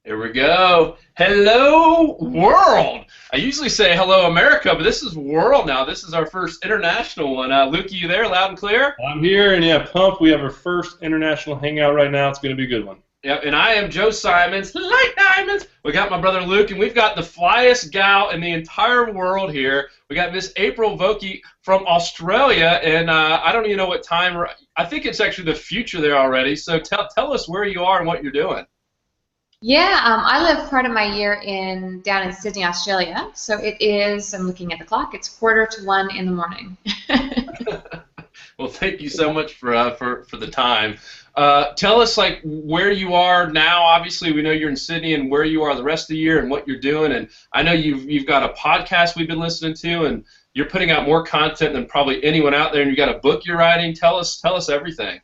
Here we go. Hello, world. I usually say hello, America, but this is world now. This is our first international one. Luke, you there, loud and clear? I'm here, and yeah, pumped. We have our first international hangout right now. It's going to be a good one. Yep, and I am Joe Simons, Light Diamonds. We got my brother Luke, and we've got the flyest gal in the entire world here. We got Miss April Vokey from Australia, and I don't even know what time. I think it's actually the future there already. So tell us where you are and what you're doing. Yeah, I live part of my year down in Sydney, Australia. So it is, I'm looking at the clock, it's 1:45 in the morning. Well, thank you so much for the time. Tell us like where you are now. Obviously, we know you're in Sydney, and where you are the rest of the year, and what you're doing. And I know you've got a podcast we've been listening to, and you're putting out more content than probably anyone out there. And you got a book you're writing. Tell us everything.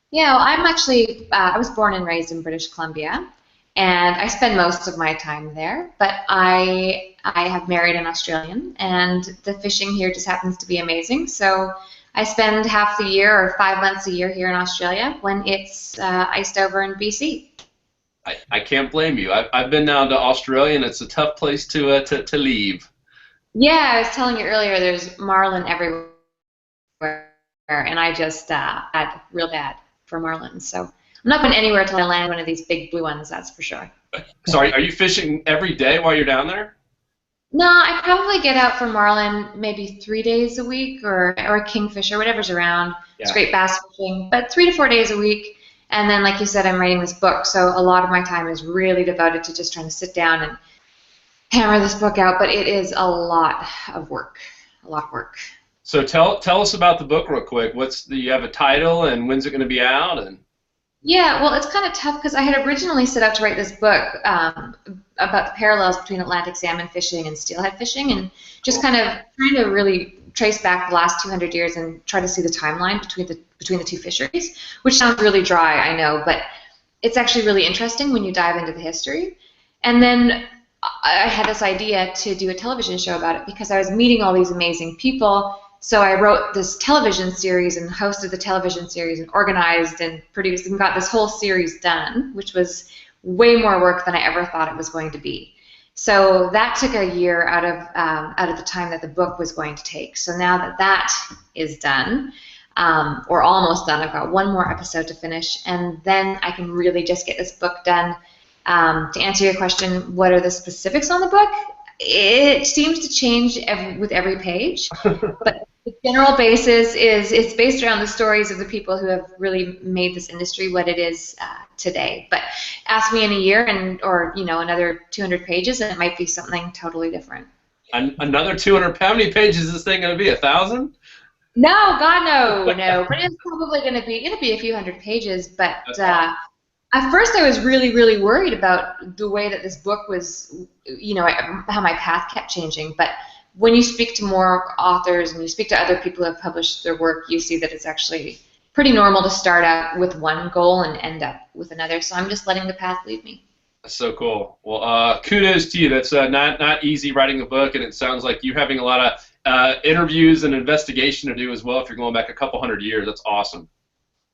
Yeah, well, I'm actually, I was born and raised in British Columbia, and I spend most of my time there. But I have married an Australian, and the fishing here just happens to be amazing. So I spend half the year or 5 months a year here in Australia when it's iced over in BC. I can't blame you. I've been down to Australia, and it's a tough place to leave. Yeah, I was telling you earlier, there's marlin everywhere, and I just had real bad for marlin. So I'm not going anywhere till I land one of these big blue ones, that's for sure. Sorry, are you fishing every day while you're down there? No, I probably get out for marlin maybe 3 days a week, or kingfisher, whatever's around. Yeah. It's great bass fishing, but 3 to 4 days a week. And then, like you said, I'm writing this book, so a lot of my time is really devoted to just trying to sit down and hammer this book out. But it is a lot of work, So tell us about the book real quick. You have a title, and when's it going to be out? And yeah, well, it's kind of tough because I had originally set out to write this book about the parallels between Atlantic salmon fishing and steelhead fishing, and just kind of trying to really trace back the last 200 years and try to see the timeline between the two fisheries, which sounds really dry, I know, but it's actually really interesting when you dive into the history. And then I had this idea to do a television show about it because I was meeting all these amazing people. So I wrote this television series and hosted the television series and organized and produced and got this whole series done, which was way more work than I ever thought it was going to be. So that took a year out of the time that the book was going to take. So now that that is done, or almost done, I've got one more episode to finish, and then I can really just get this book done. To answer your question, what are the specifics on the book? It seems to change with every page, but the general basis is it's based around the stories of the people who have really made this industry what it is today. But ask me in a year or another 200 pages, and it might be something totally different. Another 200? How many pages is this thing going to be? 1,000? No, God, no. But it's probably going to be a few hundred pages. But at first, I was really, really worried about the way that this book was, how my path kept changing. But when you speak to more authors and you speak to other people who have published their work, you see that it's actually pretty normal to start out with one goal and end up with another. So I'm just letting the path lead me. That's so cool. Well, kudos to you. That's not easy writing a book, and it sounds like you're having a lot of interviews and investigation to do as well if you're going back a couple hundred years. That's awesome.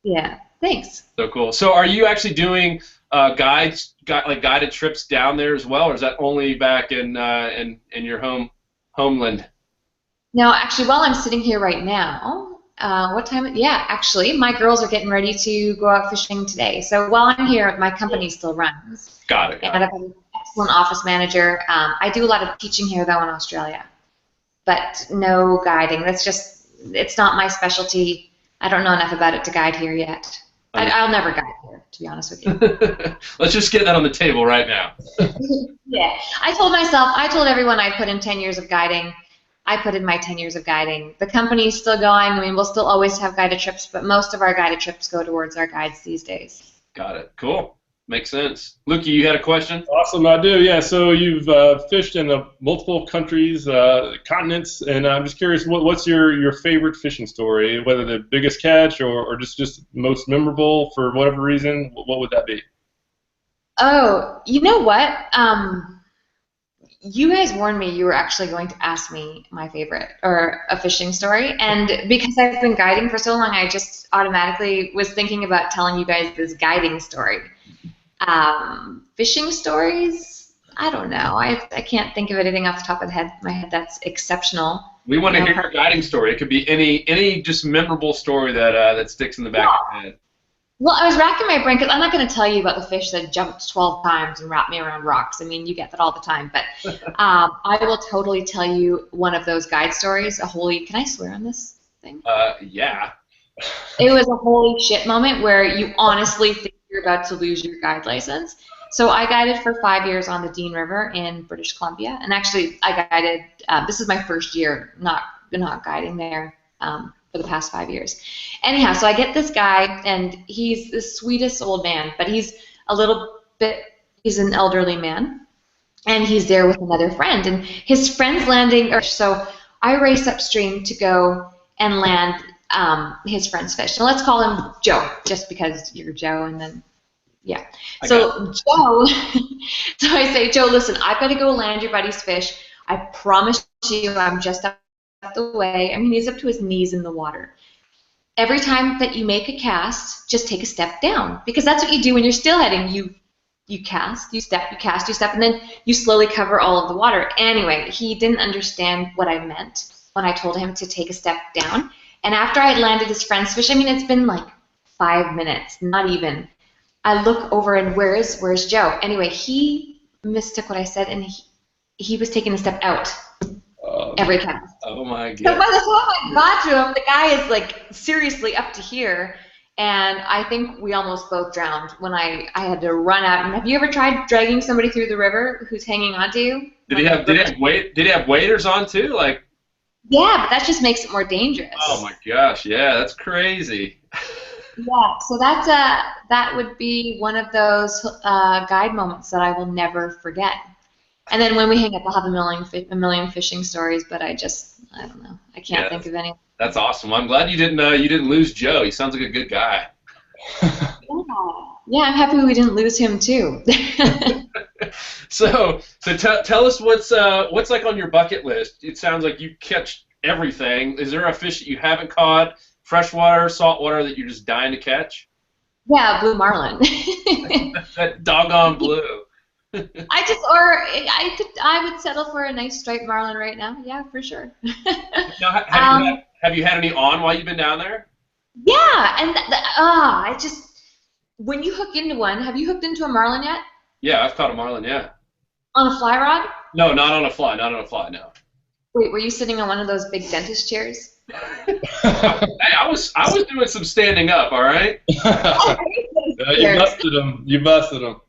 Yeah, thanks. So cool. So are you actually doing guided trips down there as well, or is that only back in your homeland? No, actually, while I'm sitting here right now, what time? Yeah, actually, my girls are getting ready to go out fishing today. So while I'm here, my company still runs. Got it. And I've got an excellent office manager. I do a lot of teaching here, though, in Australia, but no guiding. It's not my specialty. I don't know enough about it to guide here yet. I'll never guide here, to be honest with you. Let's just get that on the table right now. Yeah. I told everyone I put in 10 years of guiding. I put in my 10 years of guiding. The company's still going. I mean, we'll still always have guided trips, but most of our guided trips go towards our guides these days. Got it. Cool. Makes sense. Lukey, you had a question? Awesome, I do. Yeah, so you've fished in multiple countries, continents, and I'm just curious, what's your favorite fishing story? Whether the biggest catch or just most memorable for whatever reason, what would that be? Oh, you know what? You guys warned me you were actually going to ask me my favorite or a fishing story, and because I've been guiding for so long, I just automatically was thinking about telling you guys this guiding story. Fishing stories? I don't know. I can't think of anything off the top of my head that's exceptional. We want to hear your guiding story. It could be any just memorable story that sticks in the back of your head. Well, I was racking my brain because I'm not going to tell you about the fish that jumped 12 times and wrapped me around rocks. I mean, you get that all the time. But I will totally tell you one of those guide stories. Can I swear on this thing? Yeah. It was a holy shit moment where you honestly think you're about to lose your guide license. So I guided for 5 years on the Dean River in British Columbia, and actually I guided. This is my first year not guiding there for the past 5 years. Anyhow, so I get this guy, and he's the sweetest old man, but he's an elderly man, and he's there with another friend, and his friend's landing. So I race upstream to go and land his friend's fish. Now let's call him Joe, just because you're Joe, and then. Yeah. So Joe, so I say, Joe, listen, I've got to go land your buddy's fish. I promise you, I'm just up the way. I mean, he's up to his knees in the water. Every time that you make a cast, just take a step down, because that's what you do when you're steelheading. You cast, you step, you cast, you step, and then you slowly cover all of the water. Anyway, he didn't understand what I meant when I told him to take a step down. And after I had landed his friend's fish, I mean, it's been like 5 minutes, not even. I look over and where's Joe? Anyway, he mistook what I said, and he was taking a step out every cast. Oh my god! So by the time I got to him, the guy is like seriously up to here, and I think we almost both drowned when I had to run out. And have you ever tried dragging somebody through the river who's hanging onto you? Did he have waders on too? Like. Yeah, but that just makes it more dangerous. Oh my gosh! Yeah, that's crazy. Yeah, so that would be one of those guide moments that I will never forget. And then when we hang up, I'll have a million fishing stories, but I don't know. I can't think of any. That's awesome. Well, I'm glad you didn't lose Joe. He sounds like a good guy. Yeah, I'm happy we didn't lose him too. So tell us what's like on your bucket list. It sounds like you catch everything. Is there a fish that you haven't caught? Freshwater, saltwater that you're just dying to catch? Yeah, blue marlin. That doggone blue. I would settle for a nice striped marlin right now. Yeah, for sure. Now, have you had any on while you've been down there? Yeah, and when you hook into one, have you hooked into a marlin yet? Yeah, I've caught a marlin. Yeah. On a fly rod? No, not on a fly. Not on a fly. No. Wait, were you sitting on one of those big dentist chairs? Hey, I was doing some standing up, all right? You busted him.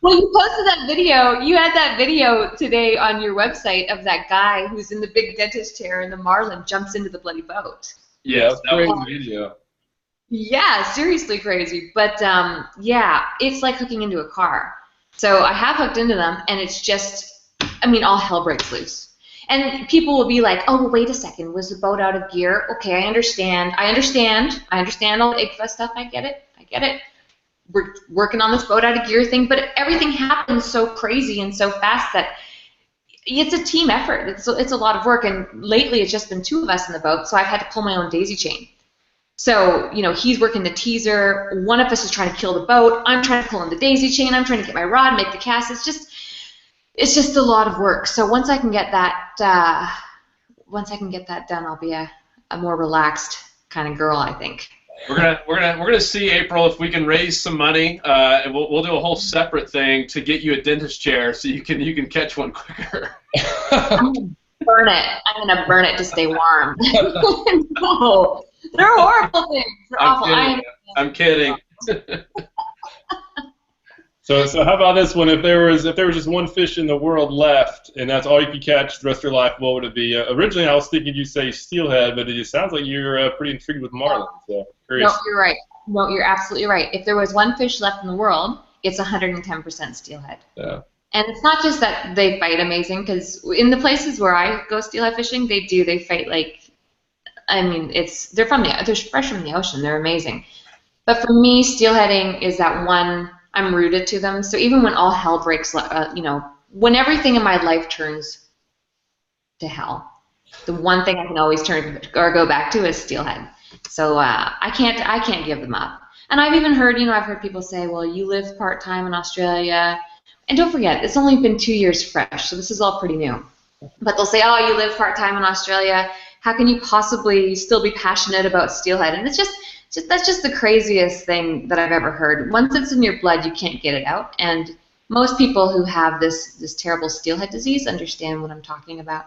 Well, you posted that video. You had that video today on your website of that guy who's in the big dentist chair and the marlin jumps into the bloody boat. Yeah, that was a video. Yeah, seriously crazy. But yeah, it's like hooking into a car. So I have hooked into them, and it's just, I mean, all hell breaks loose. And people will be like, oh, well, wait a second, was the boat out of gear? Okay, I understand all the IGFA stuff. I get it. We're working on this boat out of gear thing, but everything happens so crazy and so fast that it's a team effort. It's a lot of work, and lately it's just been 2 of us in the boat, so I've had to pull my own daisy chain. So, you know, he's working the teaser, one of us is trying to kill the boat, I'm trying to pull in the daisy chain, I'm trying to get my rod, make the cast. It's just a lot of work. So once I can get that done, I'll be a more relaxed kind of girl, I think. We're gonna see, April, if we can raise some money, and we'll do a whole separate thing to get you a dentist chair so you can catch one quicker. I'm gonna burn it to stay warm. No, they're horrible things. They're awful. I'm kidding. So how about this one? If there was just one fish in the world left, and that's all you could catch the rest of your life, what would it be? Originally, I was thinking you'd say steelhead, but it sounds like you're pretty intrigued with marlin. So curious. No, you're right. No, you're absolutely right. If there was one fish left in the world, it's 110% steelhead. Yeah. And it's not just that they fight amazing, because in the places where I go steelhead fishing, they fight like, I mean, they're fresh from the ocean. They're amazing. But for me, steelheading is that one. I'm rooted to them. So even when all hell breaks, when everything in my life turns to hell, the one thing I can always turn or go back to is steelhead. So I can't give them up. And I've even heard, I've heard people say, well, you live part-time in Australia. And don't forget, it's only been 2 years fresh, so this is all pretty new. But they'll say, oh, you live part-time in Australia. How can you possibly still be passionate about steelhead? And that's just the craziest thing that I've ever heard. Once it's in your blood, you can't get it out. And most people who have this terrible steelhead disease understand what I'm talking about.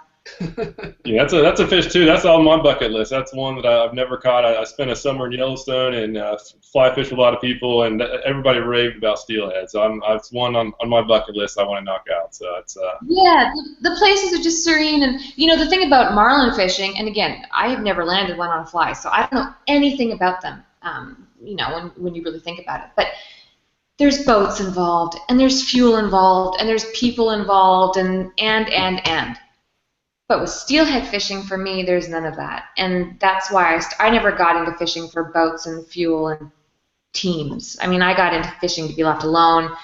Yeah, that's a fish too. That's on my bucket list. That's one that I've never caught. I spent a summer in Yellowstone and fly fish with a lot of people, and everybody raved about steelhead. So it's one on my bucket list I want to knock out. So it's yeah, the places are just serene, and the thing about marlin fishing. And again, I have never landed one on a fly, so I don't know anything about them. When you really think about it, but there's boats involved, and there's fuel involved, and there's people involved, and. But with steelhead fishing, for me, there's none of that. And that's why I never got into fishing for boats and fuel and teams. I mean, I got into fishing to be left alone,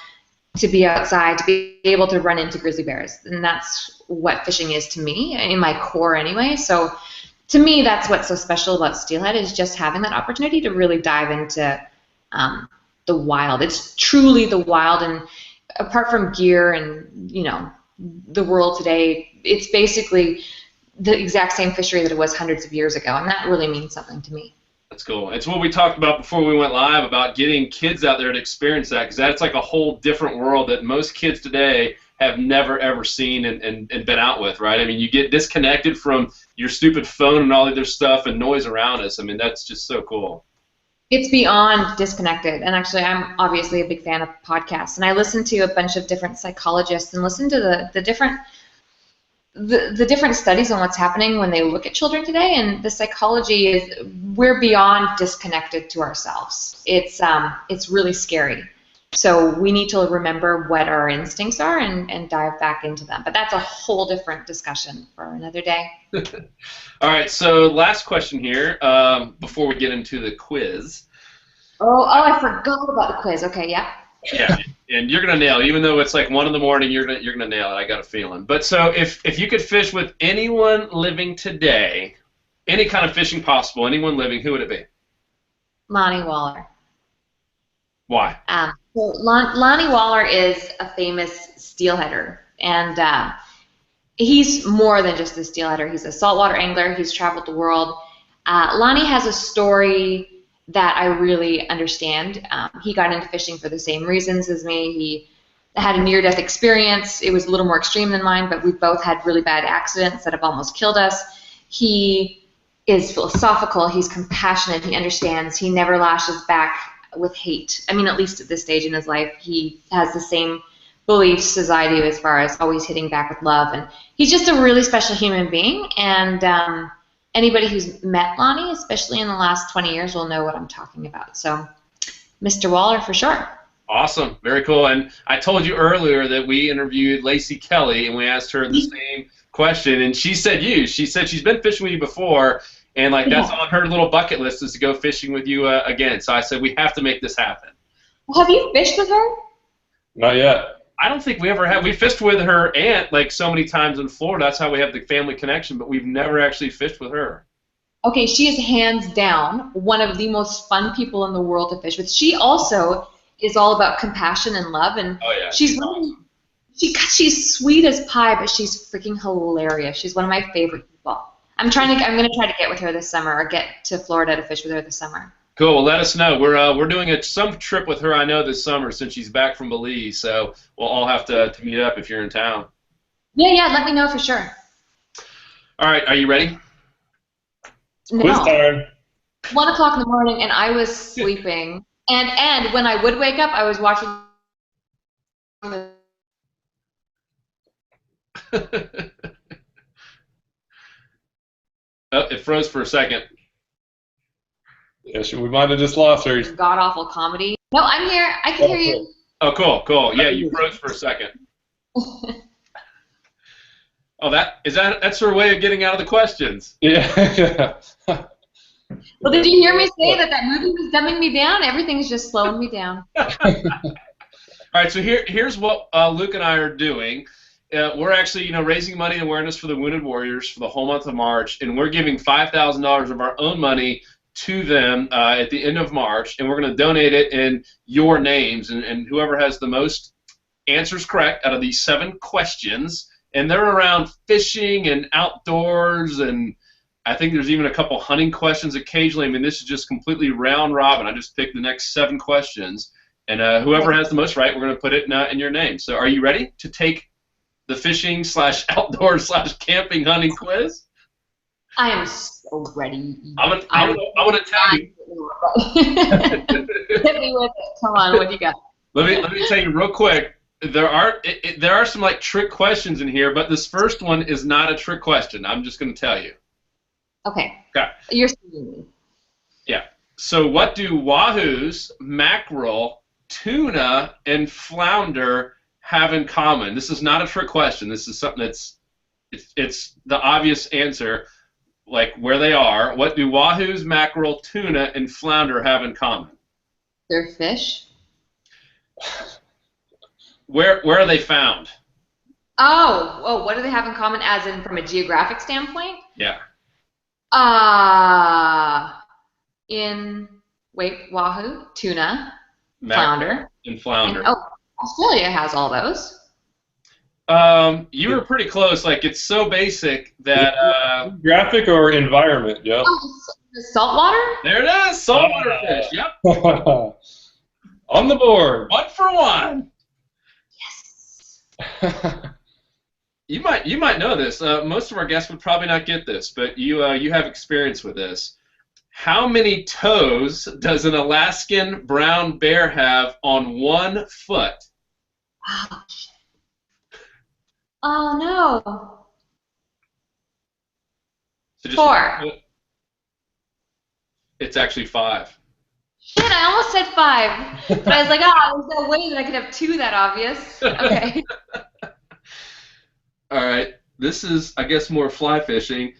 to be outside, to be able to run into grizzly bears. And that's what fishing is to me, in my core anyway. So to me, that's what's so special about steelhead, is just having that opportunity to really dive into the wild. It's truly the wild. And apart from gear and, the world today, it's basically the exact same fishery that it was hundreds of years ago, and that really means something to me. That's cool. It's what we talked about before we went live, about getting kids out there to experience that, because that's like a whole different world that most kids today have never, ever seen and been out with, right? I mean, you get disconnected from your stupid phone and all the other stuff and noise around us. I mean, that's just so cool. It's beyond disconnected, and actually I'm obviously a big fan of podcasts, and I listen to a bunch of different psychologists and listen to the different studies on what's happening when they look at children today, and the psychology is we're beyond disconnected to ourselves. It's really scary. So we need to remember what our instincts are and dive back into them. But that's a whole different discussion for another day. All right, so last question here before we get into the quiz. Oh, I forgot about the quiz. Okay, yeah. Yeah, and you're gonna nail it. Even though it's like 1 in the morning, you're gonna nail it. I got a feeling. But so if you could fish with anyone living today, any kind of fishing possible, anyone living, who would it be? Lonnie Waller. Why? So Lonnie Waller is a famous steelheader, and he's more than just a steelheader. He's a saltwater angler. He's traveled the world. Lonnie has a story that I really understand. He got into fishing for the same reasons as me. He had a near-death experience. It was a little more extreme than mine, but we both had really bad accidents that have almost killed us. He is philosophical. He's compassionate. He understands. He never lashes back with hate. I mean, at least at this stage in his life, he has the same beliefs as I do, as far as always hitting back with love. And he's just a really special human being. And anybody who's met Lonnie, especially in the last 20 years, will know what I'm talking about. So, Mr. Waller for sure. Awesome. Very cool. And I told you earlier that we interviewed Lacey Kelly, and we asked her the same question, and she said you. She said she's been fishing with you before, and like that's on her little bucket list, is to go fishing with you again. So I said we have to make this happen. Well, have you fished with her? Not yet. I don't think we ever have. We fished with her aunt like so many times in Florida. That's how we have the family connection, but we've never actually fished with her. Okay, she is hands down one of the most fun people in the world to fish with. She also is all about compassion and love, and she's awesome. She's sweet as pie, but she's freaking hilarious. She's one of my favorite people. I'm gonna try to get with her this summer, or get to Florida to fish with her this summer. Cool. Well, let us know. We're doing some trip with her, I know, this summer, since she's back from Belize. So we'll all have to meet up if you're in town. Yeah. Let me know for sure. All right. Are you ready? No. Quiz time. 1 o'clock in the morning, and I was sleeping. And when I would wake up, I was watching. Oh, it froze for a second. Yeah, we might have just lost her. God awful comedy. No, I'm here. I can hear you. Oh, cool. Yeah, you froze for a second. Oh, that's her way of getting out of the questions. Yeah. Well, did you hear me say that movie was dumbing me down? Everything's just slowing me down. All right, so here's what Luke and I are doing. We're actually, raising money and awareness for the Wounded Warriors for the whole month of March, and we're giving $5,000 of our own money to them at the end of March, and we're going to donate it in your names, and whoever has the most answers correct out of these 7 questions, and they're around fishing and outdoors, and I think there's even a couple hunting questions occasionally. I mean, this is just completely round robin. I just picked the next 7 questions, and whoever has the most right, we're going to put it in your name. So are you ready to take the fishing / outdoor / camping hunting quiz? I am so ready. I want to tell you. Hit me with it. Come on, what do you got? Let me tell you real quick. There are some like trick questions in here, but this first one is not a trick question. I'm just going to tell you. Okay. Okay. You're seeing me. Yeah. So what do wahoos, mackerel, tuna, and flounder have in common? This is not a trick question. This is something it's the obvious answer, like where they are. What do wahoos, mackerel, tuna, and flounder have in common? They're fish. Where are they found? Oh, what do they have in common as in from a geographic standpoint? Yeah. Wahoo, tuna, flounder. And flounder. And, Australia has all those. You were pretty close. Like, it's so basic that... Graphic or environment, Joe? The saltwater? There it is! Saltwater fish, yep. On the board. 1 for 1. Yes. You might know this. Most of our guests would probably not get this, but you have experience with this. How many toes does an Alaskan brown bear have on 1 foot? Oh, shit. Oh, no. So just 4. It's actually 5. Shit, I almost said 5. But I was like, there's no way that I could have 2 that obvious. Okay. All right. This is, I guess, more fly fishing.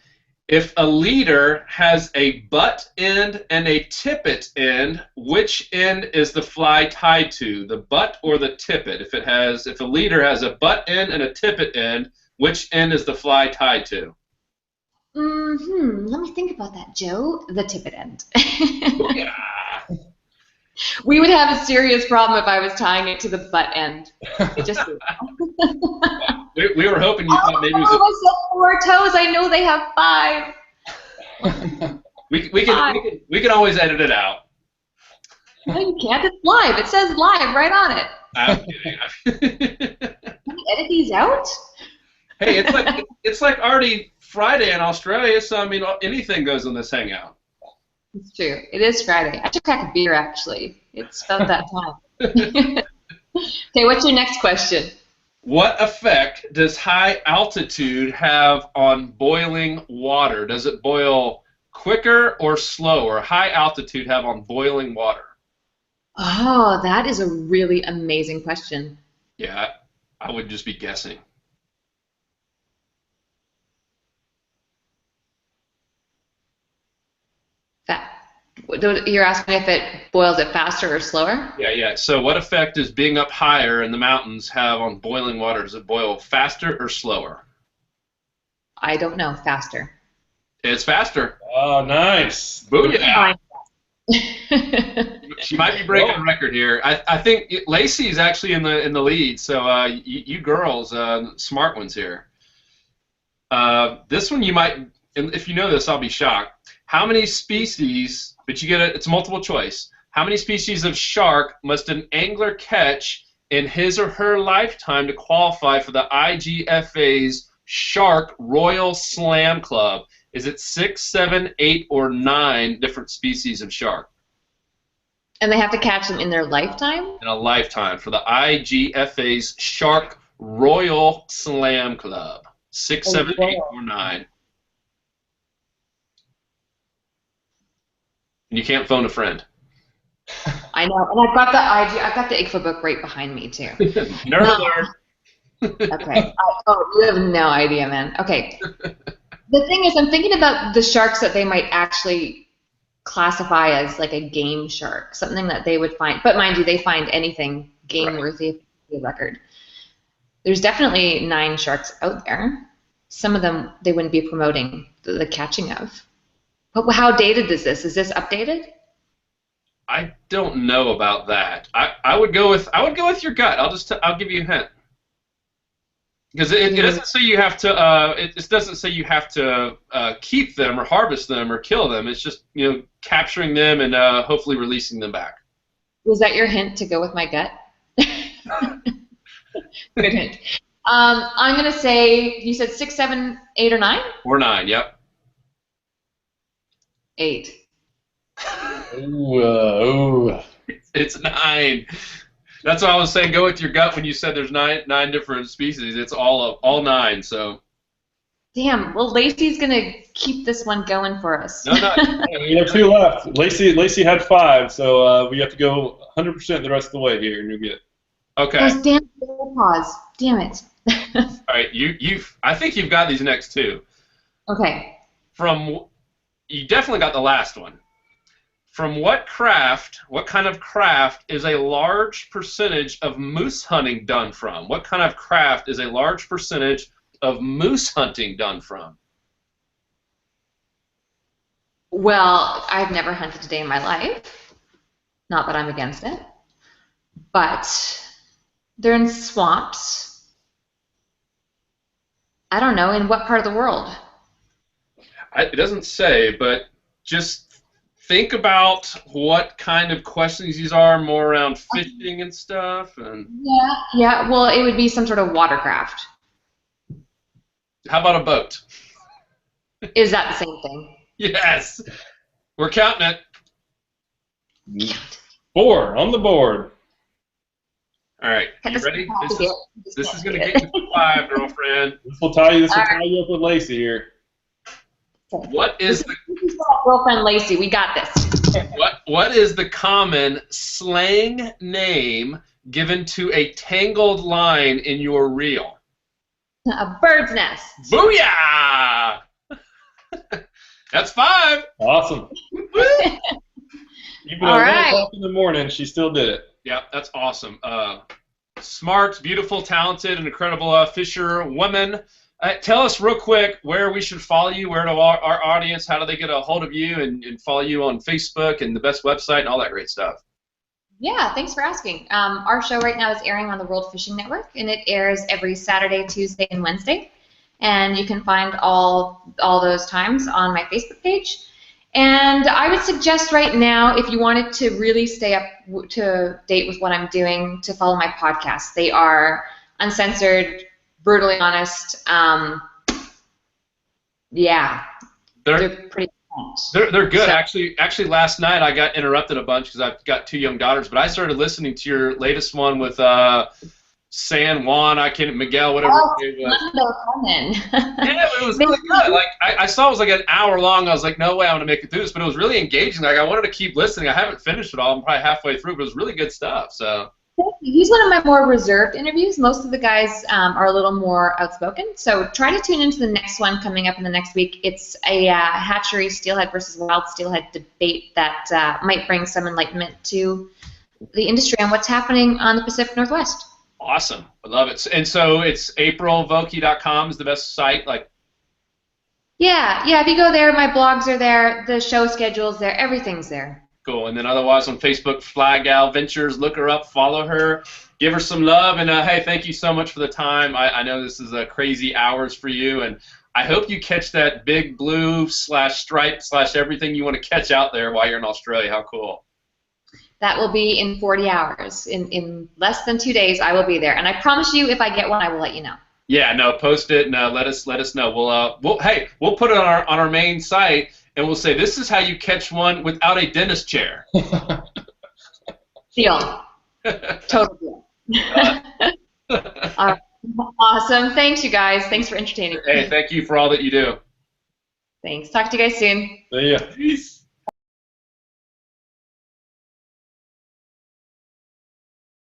If a leader has a butt end and a tippet end, which end is the fly tied to, the butt or the tippet? If a leader has a butt end and a tippet end, which end is the fly tied to? Let me think about that, Joe. The tippet end. Yeah. We would have a serious problem if I was tying it to the butt end. Just we were hoping you thought maybe it was. I said 4 toes. I know they have 5. we can always edit it out. No, you can't. It's live. It says live right on it. I'm kidding. Can you edit these out? Hey, it's like already Friday in Australia, so I mean anything goes on this hangout. It's true. It is Friday. I should crack a beer, actually. It's about that time. Okay, what's your next question? What effect does high altitude have on boiling water? Does it boil quicker or slower? High altitude have on boiling water? Oh, that is a really amazing question. Yeah, I would just be guessing. You're asking if it boils it faster or slower? Yeah. So what effect does being up higher in the mountains have on boiling water? Does it boil faster or slower? I don't know. Faster. It's faster. Oh, nice. Booyah. She might be breaking a record here. I think Lacey's actually in the lead, so you girls, smart ones here. This one you might, and if you know this, I'll be shocked. How many species, but it's multiple choice. How many species of shark must an angler catch in his or her lifetime to qualify for the IGFA's Shark Royal Slam Club? Is it 6, 7, 8, or 9 different species of shark? And they have to catch them in their lifetime? In a lifetime for the IGFA's Shark Royal Slam Club. 6, 7, 8, or 9. And you can't phone a friend. I know, and I've got the IGFA book right behind me too. Nerd alert. Okay. You have no idea, man. Okay. The thing is, I'm thinking about the sharks that they might actually classify as like a game shark, something that they would find. But mind you, they find anything game-worthy of the record. There's definitely 9 sharks out there. Some of them they wouldn't be promoting the catching of. But how dated is this? Is this updated? I don't know about that. I would go with your gut. I'll give you a hint. Because it doesn't say you have to. It doesn't say you have to keep them or harvest them or kill them. It's just capturing them and hopefully releasing them back. Was that your hint to go with my gut? Good hint. I'm gonna say you said 6, 7, 8, or 9. Or 9. Yep. 8. Ooh. It's 9. That's what I was saying. Go with your gut when you said there's nine different species. It's all 9. So. Damn. Well, Lacey's gonna keep this one going for us. No. We have 2 left. Lacey had 5, so we have to go 100% the rest of the way here, and you'll get it. Okay. Those damn pause. Damn it. All right. I think you've got these next 2. Okay. You definitely got the last one. From what kind of craft is a large percentage of moose hunting done from? What kind of craft is a large percentage of moose hunting done from? Well, I've never hunted a day in my life. Not that I'm against it. But they're in swamps. I don't know, in what part of the world? It doesn't say, but just think about what kind of questions these are, more around fishing and stuff. And Yeah. Well, it would be some sort of watercraft. how about a boat? Is that the same thing? Yes. We're counting it. 4 on the board. All right. You ready? This is going to get you to 5, girlfriend. This will tie you up with Lacey here. What is the girlfriend Lacey? We got this. What is the common slang name given to a tangled line in your reel? A bird's nest. Booyah! That's 5. Awesome. Even All at 1 right. o'clock in the morning, she still did it. Yeah, that's awesome. Smart, beautiful, talented, and incredible fisher woman. Tell us real quick where we should follow you, where to our audience, how do they get a hold of you and follow you on Facebook and the best website and all that great stuff. Yeah, thanks for asking. Our show right now is airing on the World Fishing Network, and it airs every Saturday, Tuesday, and Wednesday. And you can find all those times on my Facebook page. And I would suggest right now, if you wanted to really stay up to date with what I'm doing, to follow my podcasts. They are uncensored, brutally honest. Yeah, they're pretty intense. They're good. So, Actually, last night I got interrupted a bunch because I've got 2 young daughters, but I started listening to your latest one with San Juan, Miguel, whatever it was. Yeah, but it was really good. Like I saw it was like an hour long. I was like, no way I'm gonna make it through this, but it was really engaging. Like I wanted to keep listening. I haven't finished it all. I'm probably halfway through, but it was really good stuff. So. He's one of my more reserved interviews. Most of the guys are a little more outspoken. So try to tune into the next one coming up in the next week. It's a hatchery steelhead versus wild steelhead debate that might bring some enlightenment to the industry on what's happening on the Pacific Northwest. Awesome. I love it. And so it's aprilvokey.com is the best site. Yeah. If you go there, my blogs are there, the show schedule's there, everything's there. Cool. And then otherwise on Facebook, FlyGal Ventures, look her up, follow her, give her some love. And hey, thank you so much for the time. I know this is crazy hours for you, and I hope you catch that big blue / stripe / everything you want to catch out there while you're in Australia. How cool. That will be in 40 hours. In less than 2 days, I will be there. And I promise you, if I get one, I will let you know. Yeah, no, post it and let us know. We'll put it on our main site, and we'll say this is how you catch one without a dentist chair. Deal. Total deal. Awesome. Thanks, you guys. Thanks for entertaining me. Hey, thank you for all that you do. Thanks. Talk to you guys soon. See ya.